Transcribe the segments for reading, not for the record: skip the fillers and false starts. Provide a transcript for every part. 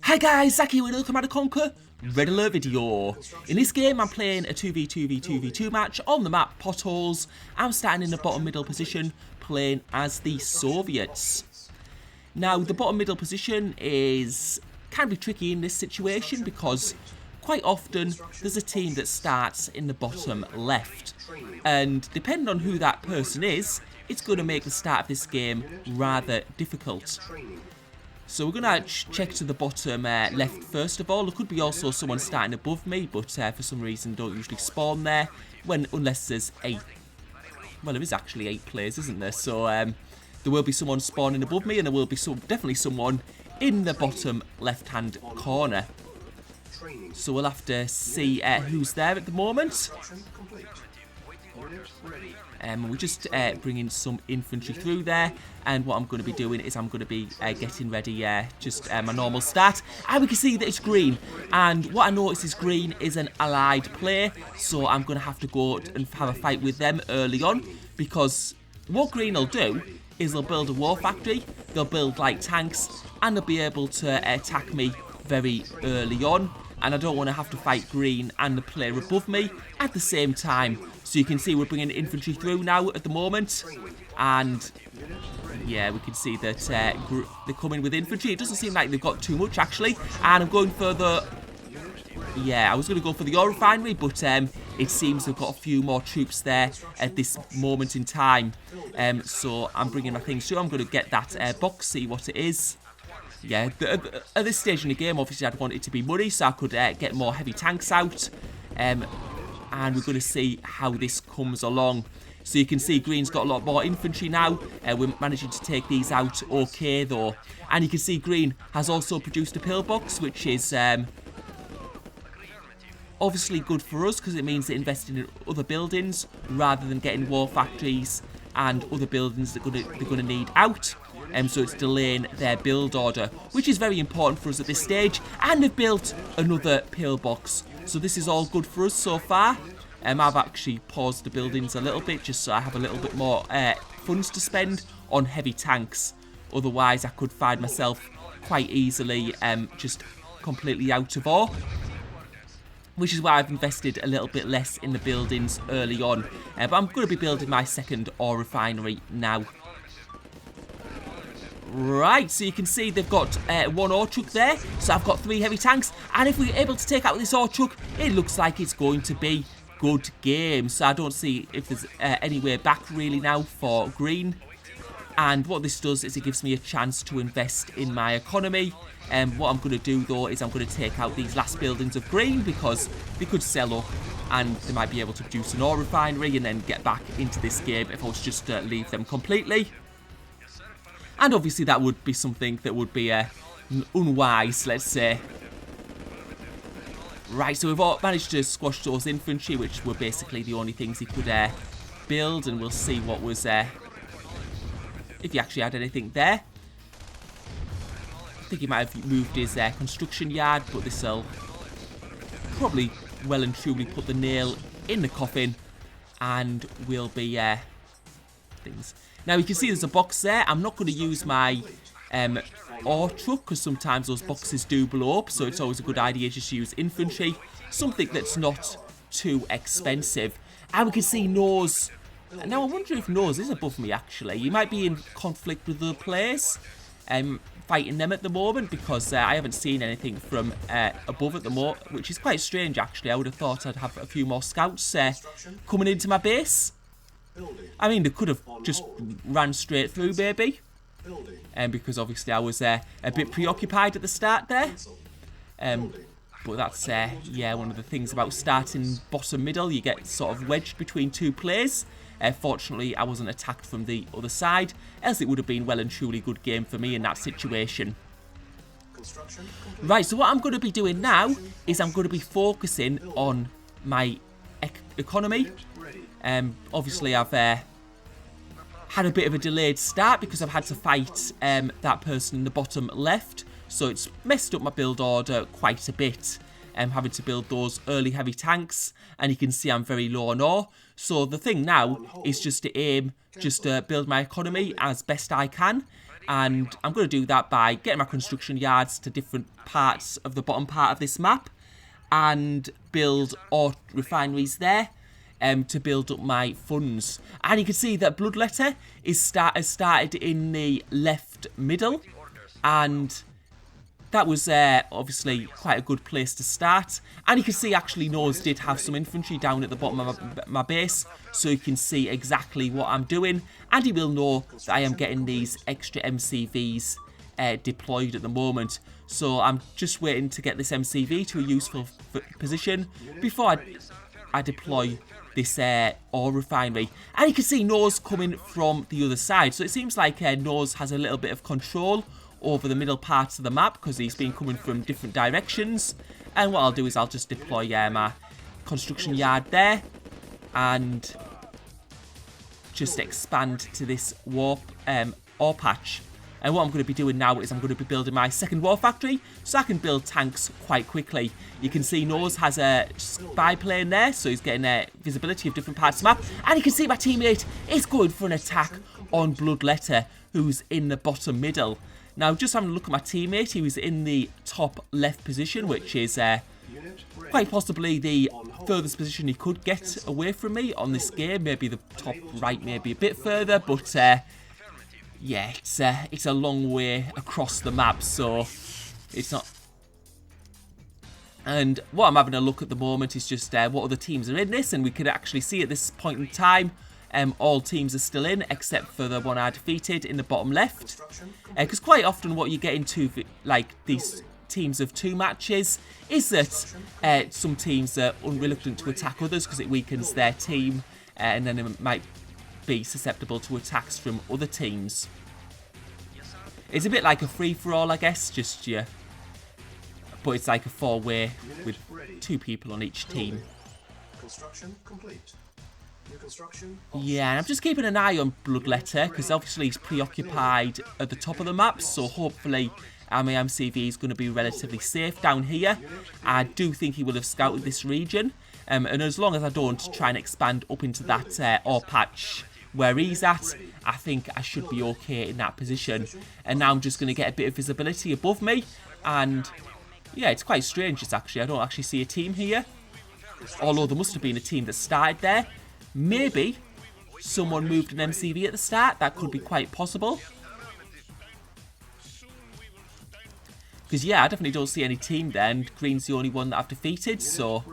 Hi guys, Zach here, welcome to the Conquer Red Alert video. In this game I'm playing a 2v2v2v2 match on the map Potholes. I'm starting in the bottom middle position playing as the Soviets. Now the bottom middle position can be tricky in this situation because quite often there's a team that starts in the bottom left, and depending on who that person is, it's going to make the start of this game rather difficult. So we're going to check to the bottom left first of all. There could be also someone starting above me, but for some reason don't usually spawn there unless there's 8. Well, there is actually 8 players, isn't there? So there will be someone spawning above me, and there will be definitely someone in the bottom left-hand corner. So we'll have to see who's there at the moment. We're just bringing some infantry through there, and what I'm going to be doing is I'm going to be getting ready just my normal start, and we can see that it's green, and what I notice is green is an allied player, so I'm going to have to go and have a fight with them early on, because what green will do is they'll build a war factory, they'll build light tanks, and they'll be able to attack me very early on, and I don't want to have to fight green and the player above me at the same time. So you can see we're bringing infantry through now at the moment, and yeah, we can see that they're coming with infantry. It doesn't seem like they've got too much actually, and I'm going for the... Yeah, I was going to go for the oil refinery, but it seems they've got a few more troops there at this moment in time. So I'm bringing my things through. I'm going to get that box, see what it is. Yeah, at this stage in the game, obviously I'd want it to be money, so I could get more heavy tanks out. And we're going to see how this comes along. So you can see green's got a lot more infantry now. We're managing to take these out okay though. And you can see green has also produced a pillbox, which is obviously good for us because it means they're investing in other buildings rather than getting war factories and other buildings that they're going to need out. So it's delaying their build order, which is very important for us at this stage. And they've built another pillbox. So this is all good for us so far. I've actually paused the buildings a little bit just so I have a little bit more funds to spend on heavy tanks. Otherwise I could find myself quite easily just completely out of ore. Which is why I've invested a little bit less in the buildings early on. But I'm going to be building my second ore refinery now. Right, so you can see they've got one ore truck there, so I've got 3 heavy tanks, and if we're able to take out this ore truck, it looks like it's going to be good game. So I don't see if there's any way back really now for green, and what this does is it gives me a chance to invest in my economy. What I'm going to do though is I'm going to take out these last buildings of green because they could sell up and they might be able to produce an ore refinery and then get back into this game if I was just to leave them completely. And obviously that would be something that would be unwise, let's say. Right, so we've all managed to squash those infantry, which were basically the only things he could build. And we'll see what was... if he actually had anything there. I think he might have moved his construction yard, but this will probably well and truly put the nail in the coffin. And we'll be... things... Now you can see there's a box there. I'm not going to use my ore truck because sometimes those boxes do blow up, so it's always a good idea just to use infantry, something that's not too expensive. And we can see Nose. Now I wonder if Nose is above me actually. He might be in conflict with other players. Fighting them at the moment because I haven't seen anything from above at the moment, which is quite strange actually. I would have thought I'd have a few more scouts coming into my base. I mean, they could have just ran straight through, maybe. Because obviously I was a bit preoccupied at the start there. But that's, yeah, one of the things about starting bottom middle. You get sort of wedged between 2 players. Fortunately, I wasn't attacked from the other side, else it would have been well and truly good game for me in that situation. Right, so what I'm going to be doing now is I'm going to be focusing on my economy. Obviously I've had a bit of a delayed start because I've had to fight that person in the bottom left, so it's messed up my build order quite a bit. Having to build those early heavy tanks, and you can see I'm very low on ore. So the thing now is just to aim, just to build my economy as best I can, And I'm going to do that by getting my construction yards to different parts of the bottom part of this map and build ore refineries there to build up my funds. And you can see that Bloodletter has started in the left middle, and that was obviously quite a good place to start. And you can see actually Nose did have some infantry down at the bottom of my base, so you can see exactly what I'm doing. And he will know that I am getting these extra MCVs deployed at the moment. So I'm just waiting to get this MCV to a useful position before I deploy this ore refinery. And you can see Nose coming from the other side. So it seems like Nose has a little bit of control over the middle parts of the map because he's been coming from different directions. And what I'll do is I'll just deploy my construction yard there and just expand to this ore patch. And what I'm going to be doing now is I'm going to be building my second war factory so I can build tanks quite quickly. You can see Nose has a spy plane there, so he's getting visibility of different parts of the map. And you can see my teammate is going for an attack on Bloodletter, who's in the bottom middle. Now, just having a look at my teammate, he was in the top left position, which is quite possibly the furthest position he could get away from me on this game. Maybe the top right, maybe a bit further, but yeah, it's a long way across the map, so it's not. And what I'm having a look at the moment is just what other teams are in this, and we can actually see at this point in time, all teams are still in, except for the one I defeated in the bottom left. Because quite often what you get into, like, these teams of 2 matches, is that some teams are unreluctant to attack others because it weakens their team, and then it might be susceptible to attacks from other teams. It's a bit like a free-for-all, I guess, just, yeah. But it's like a 4-way with 2 people on each team. Construction complete. Yeah, and I'm just keeping an eye on Bloodletter because obviously he's preoccupied at the top of the map, so hopefully my MCV is going to be relatively safe down here. I do think he will have scouted this region, and as long as I don't try and expand up into that ore patch where he's at, I think I should be okay in that position. And now I'm just going to get a bit of visibility above me, and yeah, it's quite strange. It's actually, I don't actually see a team here, although there must have been a team that started there. Maybe someone moved an MCV at the start. That could be quite possible. Because, yeah, I definitely don't see any team there, and green's the only one that I've defeated, so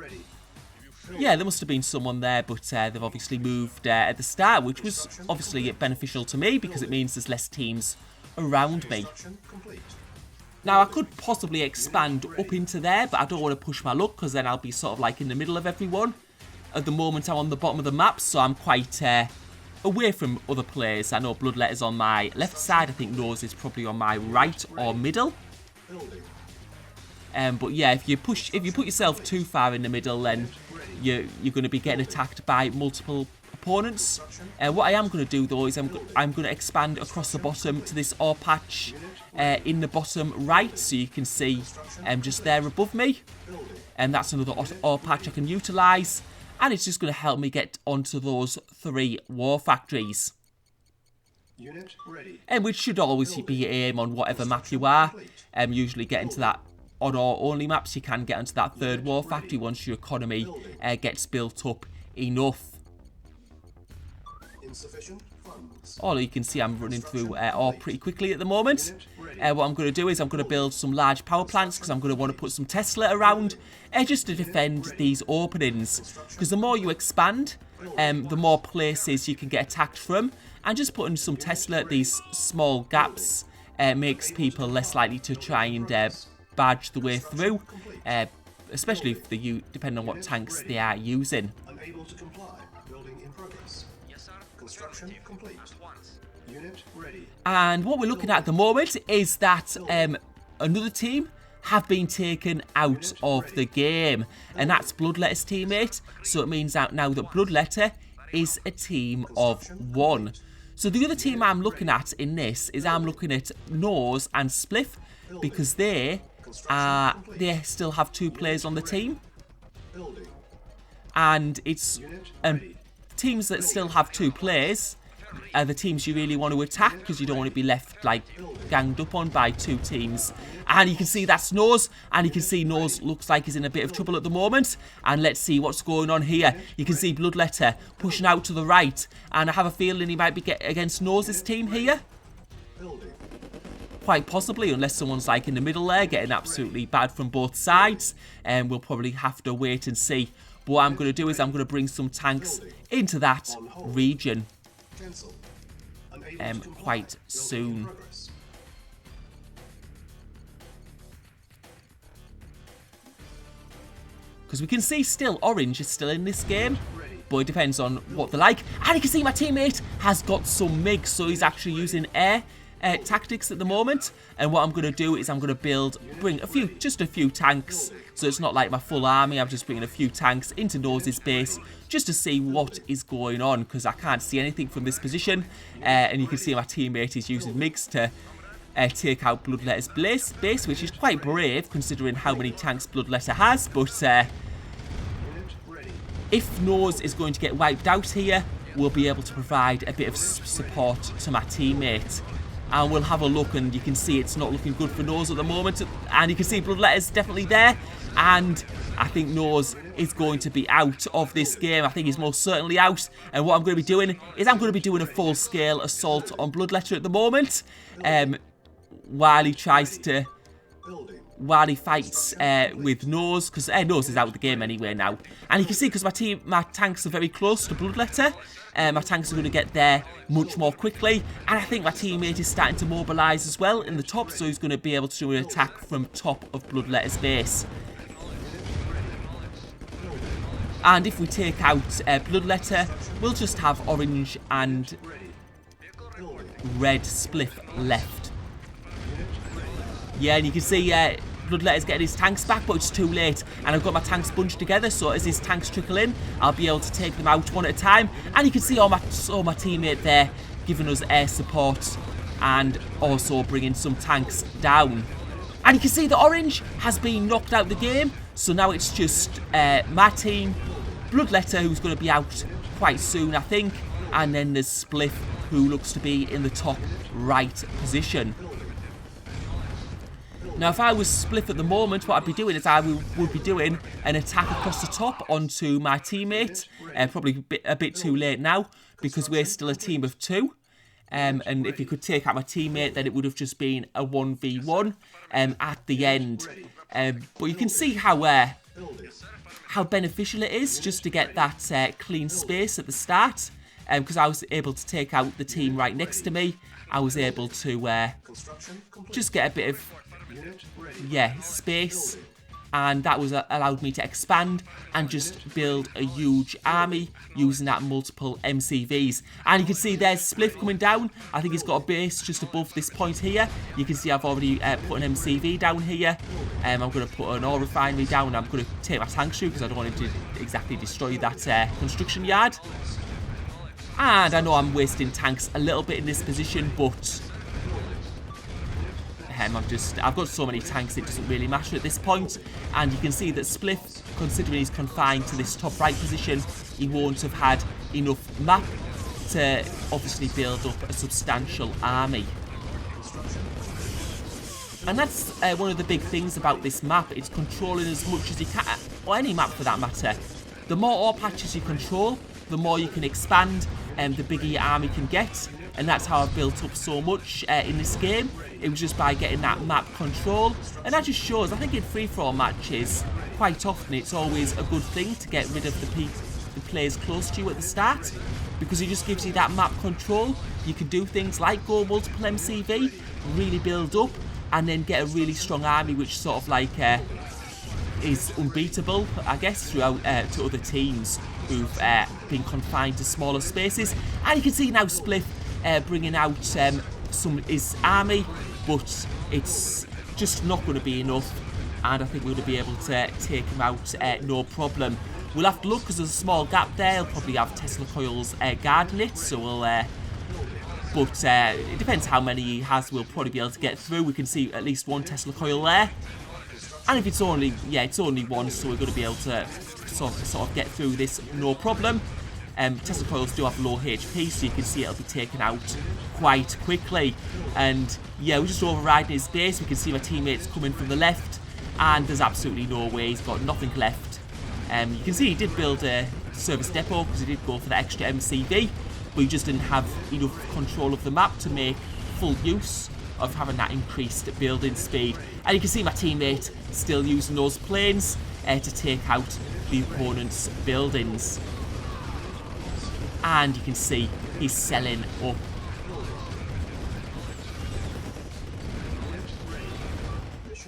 yeah, there must have been someone there, but they've obviously moved at the start, which was obviously beneficial to me because it means there's less teams around me. Now, I could possibly expand up into there, but I don't want to push my luck because then I'll be sort of like in the middle of everyone. At the moment, I'm on the bottom of the map, so I'm quite away from other players. I know Bloodletter's on my left side. I think Nose is probably on my right or middle. But yeah, if you put yourself too far in the middle, then you're going to be getting attacked by multiple opponents. What I am going to do though is I'm going to expand across the bottom to this ore patch in the bottom right, so you can see just there above me. And that's another ore patch I can utilise. And it's just going to help me get onto those 3 war factories. Unit ready. Which should always be your aim on whatever map you are. Usually get into that odd or only maps, you can get into that 3rd war factory once your economy gets built up enough. Insufficient funds. Although you can see I'm running through ore pretty quickly at the moment. What I'm going to do is I'm going to build some large power plants because I'm going to want to put some Tesla around just to defend these openings. Because the more you expand, the more places you can get attacked from. And just putting some Tesla at these small gaps makes people less likely to try and barge the way through. Especially if depending on what tanks they are using. Unable to comply. Building in progress. Yes, sir. Construction complete. Unit ready. And what we're looking at the moment is that another team have been taken out of the game, and that's Bloodletter's teammate. So it means that now that Bloodletter is a team of 1. So the other team I'm looking at in this is I'm looking at Nose and Spliff, because they still have 2 players on the team. And it's teams that still have 2 players, are the teams you really want to attack, because you don't want to be left like ganged up on by 2 teams. And you can see that's Nose, and you can see Nose looks like he's in a bit of trouble at the moment. And let's see what's going on here. You can see Bloodletter pushing out to the right, and I have a feeling he might be against Nose's team here. Quite possibly, unless someone's like in the middle there getting absolutely bad from both sides. And we'll probably have to wait and see. But what I'm going to do is I'm going to bring some tanks into that region quite soon. Because we can see still Orange is still in this game, but it depends on what they like. And you can see my teammate has got some MiGs, so he's actually using air tactics at the moment. And what I'm going to do is I'm going to bring just a few tanks, so it's not like my full army. I'm just bringing a few tanks into Nose's base just to see what is going on, because I can't see anything from this position. And you can see my teammate is using MiGs to take out Bloodletter's base, which is quite brave considering how many tanks Bloodletter has. But if Nose is going to get wiped out here, we'll be able to provide a bit of support to my teammate. And we'll have a look, and you can see it's not looking good for Nose at the moment. And you can see Bloodletter's definitely there. And I think Nose is going to be out of this game. I think he's most certainly out. And what I'm going to be doing is I'm going to be doing a full-scale assault on Bloodletter at the moment. While he fights with Nose, because Nose is out of the game anyway now. And you can see, because my tanks are very close to Bloodletter, my tanks are going to get there much more quickly. And I think my teammate is starting to mobilise as well in the top, so he's going to be able to do an attack from top of Bloodletter's base. And if we take out Bloodletter, we'll just have Orange and Red Spliff left. Yeah, and you can see Bloodletter's getting his tanks back, but it's too late. And I've got my tanks bunched together, so as his tanks trickle in, I'll be able to take them out one at a time. And you can see all my teammate there giving us air support and also bringing some tanks down. And you can see that Orange has been knocked out of the game, so now it's just my team, Bloodletter, who's going to be out quite soon, I think. And then there's Spliff, who looks to be in the top right position. Now, if I was Spliff at the moment, what I'd be doing is I would be doing an attack across the top onto my teammate. Probably a bit too late now, because we're still a team of 2. And if he could take out my teammate, then it would have just been a 1v1 at the end. But you can see how beneficial it is just to get that clean space at the start. Because I was able to take out the team right next to me. I was able to just get a bit of space, and that was allowed me to expand and just build a huge army using that multiple MCVs. And you can see there's Spliff coming down. I think he's got a base just above this point here. You can see I've already put an MCV down here. I'm going to put an ore refinery down. I'm going to take my tanks through because I don't want him to exactly destroy that construction yard. And I know I'm wasting tanks a little bit in this position, but I've got so many tanks, it doesn't really matter at this point. And you can see that Spliff, considering he's confined to this top right position, he won't have had enough map to obviously build up a substantial army. And that's one of the big things about this map. It's controlling as much as you can, or any map for that matter. The more ore patches you control, the more you can expand and the bigger your army can get. And that's how I've built up so much in this game. It was just by getting that map control. And that just shows, I think in free-for-all matches, quite often it's always a good thing to get rid of the players close to you at the start, because it just gives you that map control. You can do things like go multiple MCV, really build up, and then get a really strong army which sort of like is unbeatable, I guess, throughout to other teams who've been confined to smaller spaces. And you can see now Spliff bringing out his army, but it's just not going to be enough, and I think we're going to be able to take him out no problem. We'll have to look, because there's a small gap there. He'll probably have Tesla coils guarding it, so we'll but it depends how many he has. We'll probably be able to get through. We can see at least one Tesla coil there, and if it's only one, so we're going to be able to sort of get through this no problem. Tesla coils do have low HP, so you can see it'll be taken out quite quickly. And yeah, we're just overriding his base. We can see my teammates coming from the left, and there's absolutely no way. He's got nothing left. You can see he did build a service depot because he did go for the extra MCV, but he just didn't have enough control of the map to make full use of having that increased building speed. And you can see my teammate still using those planes to take out the opponent's buildings. And you can see he's selling up.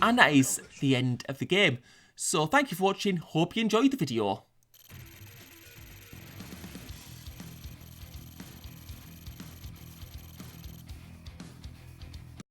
And that is the end of the game. So thank you for watching, hope you enjoyed the video.